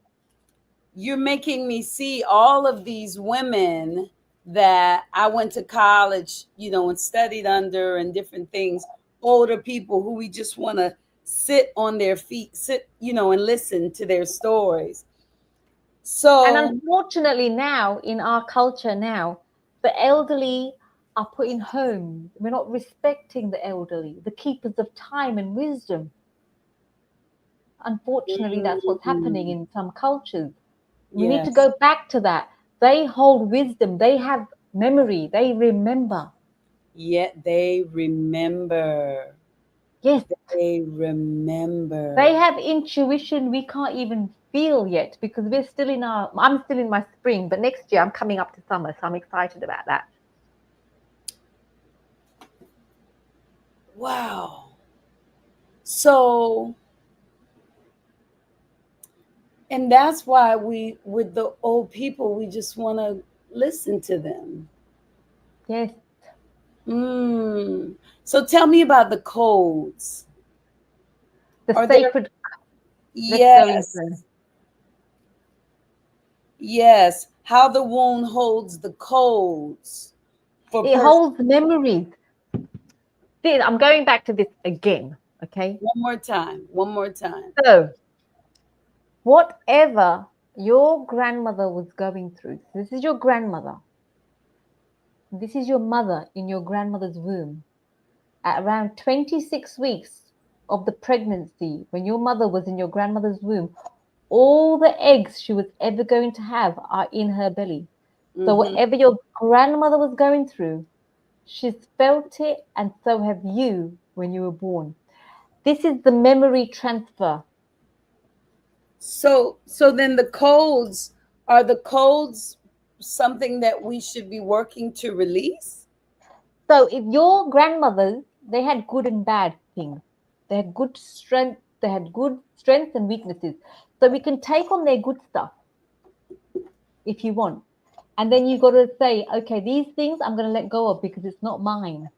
You're making me see all of these women that I went to college, and studied under and different things, older people who we just want to sit on their feet, and listen to their stories. And So, unfortunately now, in our culture now, The elderly are put in homes. We're not respecting the elderly, the keepers of time and wisdom. Unfortunately, that's what's happening in some cultures. We need to Yes. go back to that. They hold wisdom, they have memory, they remember. Yet they remember. Yes, They remember. they have intuition we can't even feel yet because we're still in our, I'm still in my spring, but next year I'm coming up to summer, so I'm excited about that. Wow. So, and that's why we, with the old people, we just want to listen to them. Yes, Mm. So tell me about the codes. the Are there? sacred, let's go into Yes. them. Yes. How the wound holds the codes for It person. holds memories. I'm going back to this again, okay? One more time. One more time. So, whatever your grandmother was going through, this is your grandmother, this is your mother in your grandmother's womb. At around 26 weeks of the pregnancy, when your mother was in your grandmother's womb, all the eggs she was ever going to have are in her belly. So, Mm-hmm. whatever your grandmother was going through, she's felt it, and so have you when you were born. This is the memory transfer. So then the codes, are the codes something that we should be working to release? So if your grandmothers, they had good and bad things. They had good strength, they had good strengths and weaknesses. So we can take on their good stuff if you want. And then you've got to say, okay, these things I'm going to let go of because it's not mine.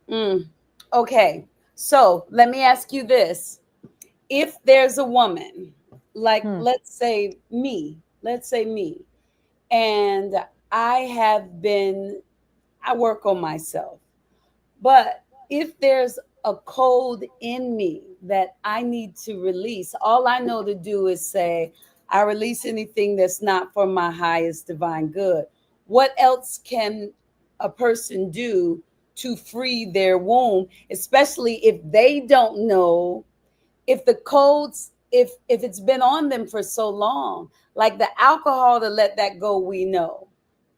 Mm. Okay. So let me ask you this. If there's a woman, like Hmm. let's say me, and I work on myself, but if there's a code in me that I need to release, all I know to do is say, I release anything that's not for my highest divine good. What else can a person do to free their womb, especially if they don't know, if the codes, if it's been on them for so long, like the alcohol, to let that go, we know.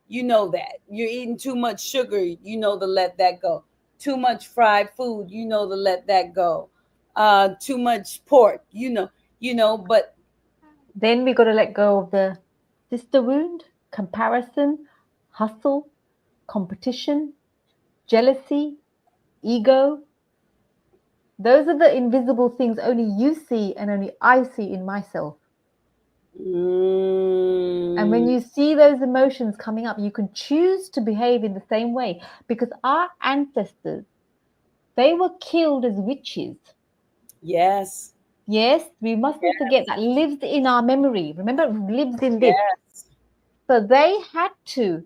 You know that. You're eating too much sugar, you know to let that go. Too much fried food, you know to let that go. Too much pork, but Then we got to let go of the sister wound, comparison, hustle, competition, jealousy, ego. Those are the invisible things only you see and only I see in myself. And when mm, you see those emotions coming up, you can choose to behave in the same way because our ancestors, they were killed as witches. yes, Yes, we mustn't forget that lives in our memory. Remember, it lives in this. yes, So they had to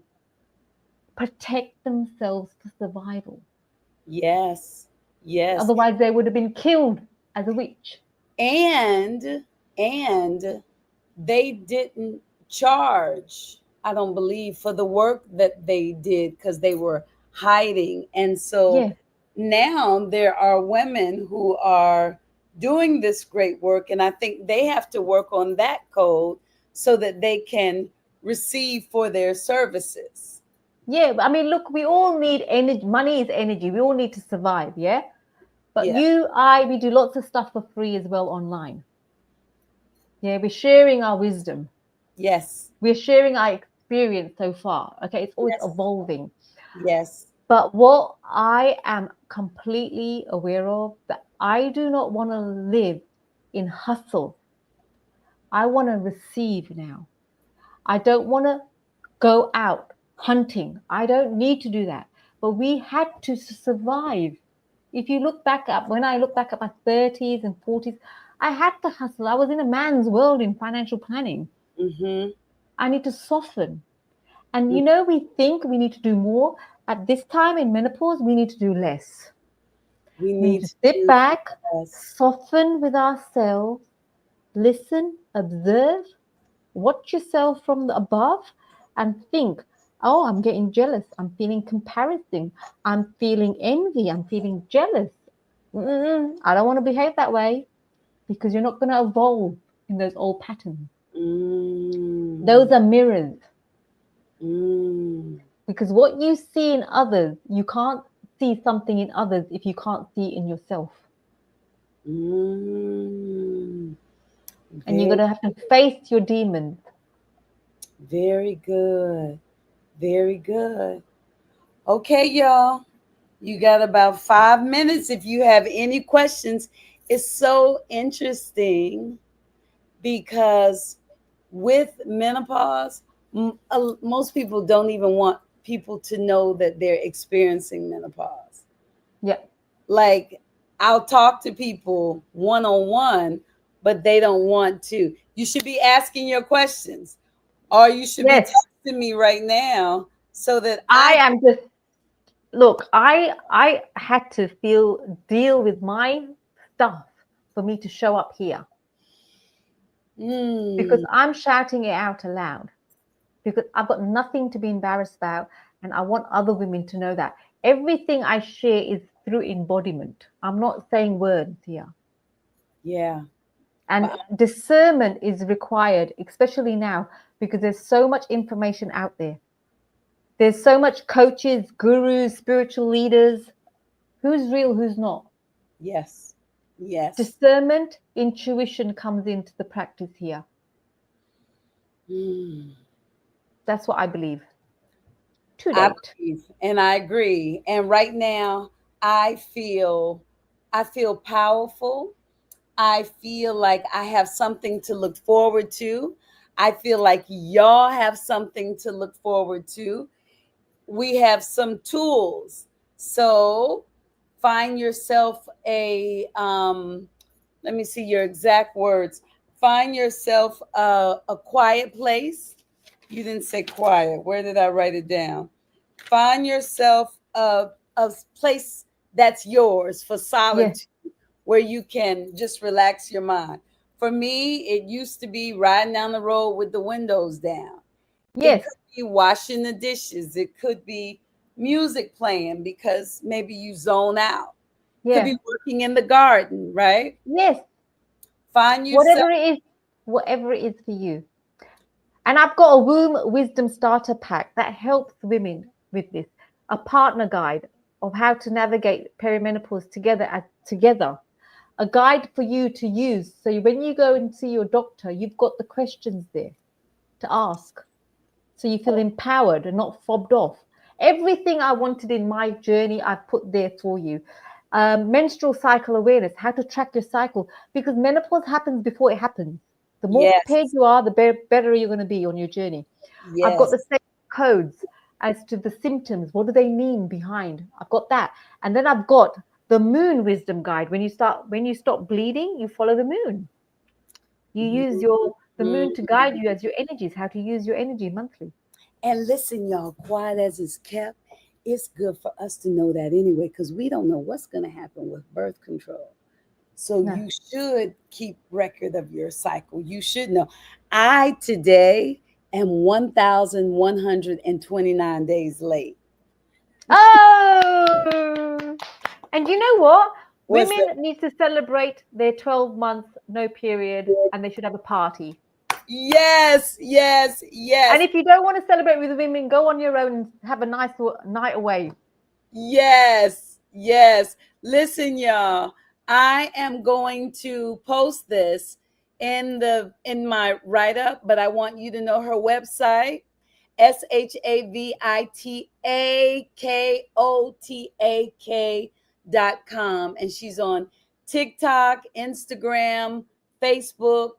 protect themselves for survival. yes, yes. Otherwise, they would have been killed as a witch. And they didn't charge, I don't believe, for the work that they did because they were hiding. And so Yeah. now there are women who are doing this great work, and I think they have to work on that code so that they can receive for their services. Yeah. I mean, look, we all need energy. Money is energy. We all need to survive. Yeah. But Yeah. we do lots of stuff for free as well online. Yeah. We're sharing our wisdom. Yes. We're sharing our experience so far. Okay. It's always Yes. evolving. Yes. But what I am completely aware of, that I do not want to live in hustle. I want to receive now. I don't want to go out hunting. I don't need to do that. But we had to survive. If you look back up, when I look back at my 30s and 40s, I had to hustle. I was in a man's world in financial planning. Mm-hmm. I need to soften. And we think we need to do more. At this time in menopause, we need to do less. We We need need to to sit do back, this. soften with ourselves, listen, observe, watch yourself from the above, and think, Oh, I'm getting jealous. I'm feeling comparison. I'm feeling envy. I'm feeling jealous. I don't want to behave that way, because you're not going to evolve in those old patterns. Those are mirrors. Because what you see in others, you can't see something in others if you can't see it in yourself. And you're going to have to face your demons. Very good. Very good. Okay, y'all. You got about 5 minutes if you have any questions. It's so interesting because with menopause, most people don't even want people to know that they're experiencing menopause. Yeah. Like, I'll talk to people one-on-one, but they don't want to. You should be asking your questions, or you should be texting me right now so that I am just, look, I had to deal with my stuff for me to show up here. Because I'm shouting it out aloud, because I've got nothing to be embarrassed about, and I want other women to know that everything I share is through embodiment. I'm not saying words here. Yeah. And discernment is required, especially now, because there's so much information out there. There's so much coaches, gurus, spiritual leaders. Who's real, who's not? Yes. Yes. Discernment, intuition comes into the practice here. That's what I believe. To date. And I agree. And right now, I feel powerful. I feel like I have something to look forward to. I feel like y'all have something to look forward to. We have some tools. So find yourself let me see your exact words. Find yourself a quiet place. You didn't say quiet. Where did I write it down? Find yourself a place that's yours for solitude, where you can just relax your mind. For me, it used to be riding down the road with the windows down. Yes. It could be washing the dishes. It could be music playing because maybe you zone out. Could be working in the garden, right? Yes. Find yourself. Whatever it is for you. And I've got a womb wisdom starter pack that helps women with this. A partner guide of how to navigate perimenopause together. A guide for you to use. So when you go and see your doctor, you've got the questions there to ask. So you feel empowered and not fobbed off. Everything I wanted in my journey, I've put there for you. Menstrual cycle awareness, how to track your cycle, because menopause happens before it happens. The more prepared you are, the better you're going to be on your journey. I've got the same codes as to the symptoms. What do they mean behind? I've got that. And then I've got the moon wisdom guide. When you stop bleeding, you follow the moon. You use the moon to guide you as your energies, how to use your energy monthly. And listen, y'all, quiet as it's kept, it's good for us to know that anyway, because we don't know what's going to happen with birth control. So you should keep record of your cycle. You should know. I today am 1,129 days late. Oh, and you know what? Women need to celebrate their 12 months, no period, and they should have a party. Yes, yes, yes. And if you don't want to celebrate with women, go on your own and have a nice night away. Yes, yes. Listen, y'all, I am going to post this in my write-up, but I want you to know her website, SHAVITAKOTAK.com. And she's on TikTok, Instagram, Facebook,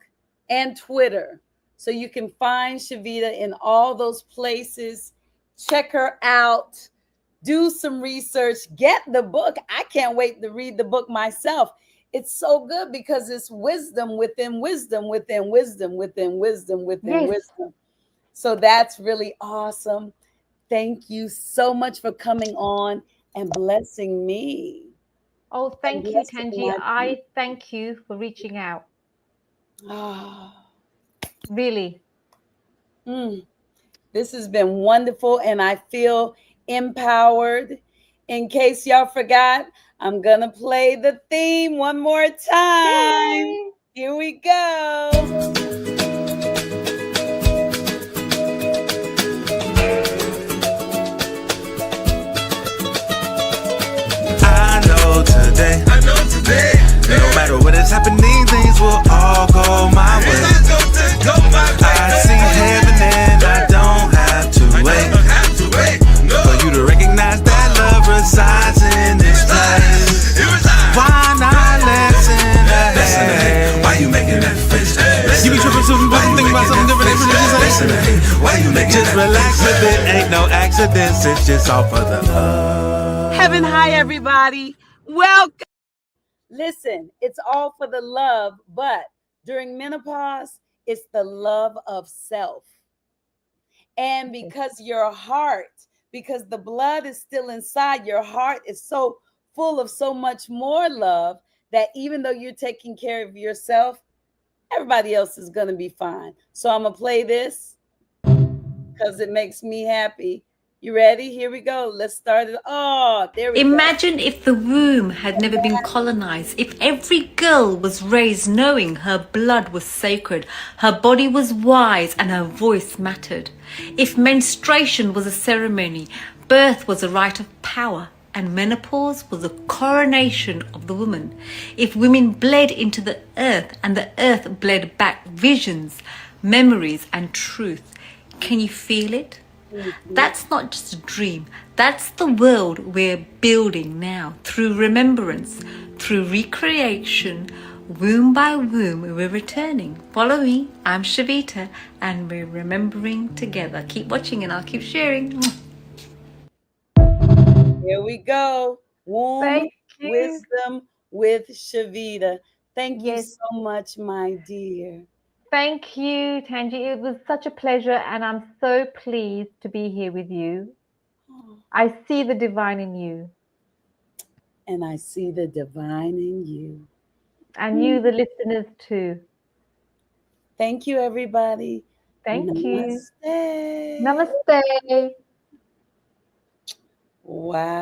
and Twitter. So you can find Shavita in all those places. Check her out. Do some research. Get the book. I can't wait to read the book myself. It's so good because it's wisdom within wisdom, within wisdom, within wisdom, within wisdom. So that's really awesome. Thank you so much for coming on and blessing me. Oh, thank you, Tangi. I thank you for reaching out. Oh. Really. This has been wonderful, and I feel empowered. In case y'all forgot, I'm going to play the theme one more time. Yay! Here we go. I know today, no matter what is happening, things will all go my way. I see heaven and I don't have to wait for you to recognize that love resides in this place. Why not listen ahead? Why you making that face? You be tripping something, think about something different. Why you making just relax a bit, ain't no accidents, it's just all for the love. Heaven high, everybody. Welcome. Listen, it's all for the love, but during menopause, it's the love of self. And because your heart, because the blood is still inside, your heart is so full of so much more love that even though you're taking care of yourself, everybody else is going to be fine. So I'm going to play this because it makes me happy. You ready? Here we go. Let's start it. Oh, there we go. Imagine if the womb had never been colonized, if every girl was raised knowing her blood was sacred, her body was wise, and her voice mattered. If menstruation was a ceremony, birth was a rite of power, and menopause was a coronation of the woman. If women bled into the earth and the earth bled back visions, memories, and truth, can you feel it? That's not just a dream. That's the world we're building now through remembrance, through recreation, womb by womb, we're returning. Follow me. I'm Shavita, and we're remembering together. Keep watching, and I'll keep sharing. Here we go. Womb wisdom with Shavita. Thank you so much, my dear. Thank you, Tangi. It was such a pleasure, and I'm so pleased to be here with you. I see the divine in you. And I see the divine in you. And you, the listeners, too. Thank you, everybody. Thank you. Namaste. Namaste. Wow.